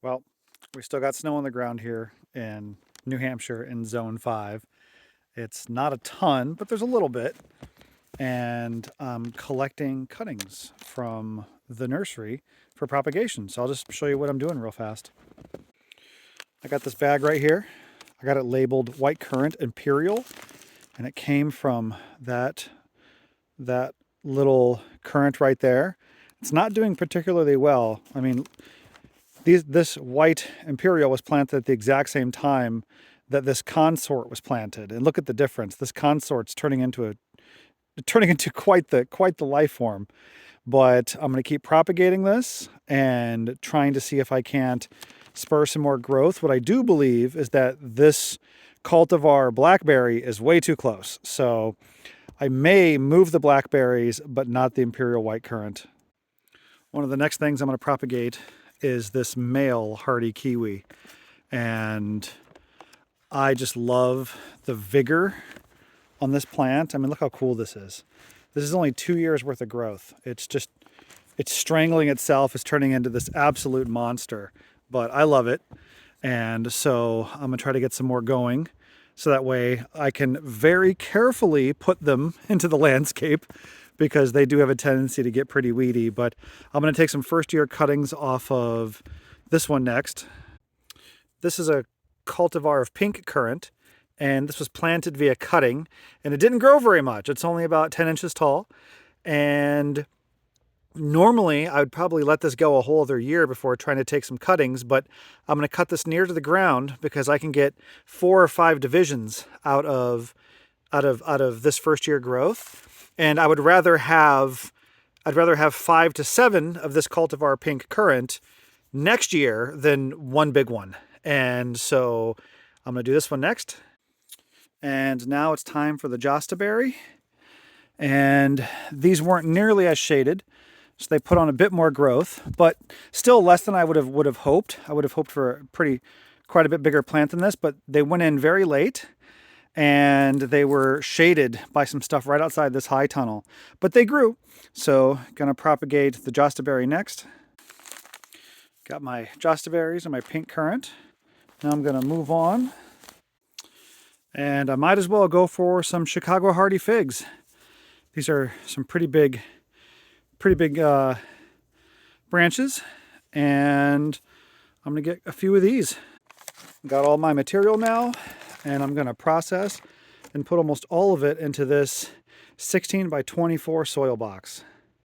Well, we still got snow on the ground here in New Hampshire in zone 5. It's not a ton, but there's a little bit. And I'm collecting cuttings from the nursery for propagation. So I'll just show you what I'm doing real fast. I got this bag right here. I got it labeled white currant imperial, and it came from that little currant right there. It's not doing particularly well. I mean, this white imperial was planted at the exact same time that this consort was planted, and look at the difference. This consort's turning into quite the life form. But I'm going to keep propagating this and trying to see if I can't spur some more growth. What I do believe is that this cultivar blackberry is way too close, so I may move the blackberries, but not the imperial white currant. One of the next things I'm going to propagate is this male hardy kiwi, and I just love the vigor on this plant. I mean, look how cool this is. This is only 2 years worth of growth. It's strangling itself. It's turning into this absolute monster, but I love it. And so I'm gonna try to get some more going so that way I can very carefully put them into the landscape, because they do have a tendency to get pretty weedy. But I'm going to take some first year cuttings off of this one next. This is a cultivar of pink currant, and this was planted via cutting, and it didn't grow very much. It's only about 10 inches tall, and normally I would probably let this go a whole other year before trying to take some cuttings, but I'm going to cut this near to the ground because I can get 4 or 5 divisions out of this first year growth. And I'd rather have 5 to 7 of this cultivar pink currant next year than one big one. And so I'm going to do this one next. And now it's time for the jostaberry. And these weren't nearly as shaded, so they put on a bit more growth, but still less than I would have hoped. I would have hoped for quite a bit bigger plant than this, but they went in very late, and they were shaded by some stuff right outside this high tunnel. But they grew, so gonna propagate the jostaberry next. Got my jostaberries and my pink currant. Now I'm gonna move on, and I might as well go for some Chicago hardy figs. These are some pretty big branches, and I'm gonna get a few of these. Got all my material now, and I'm gonna process and put almost all of it into this 16 by 24 soil box.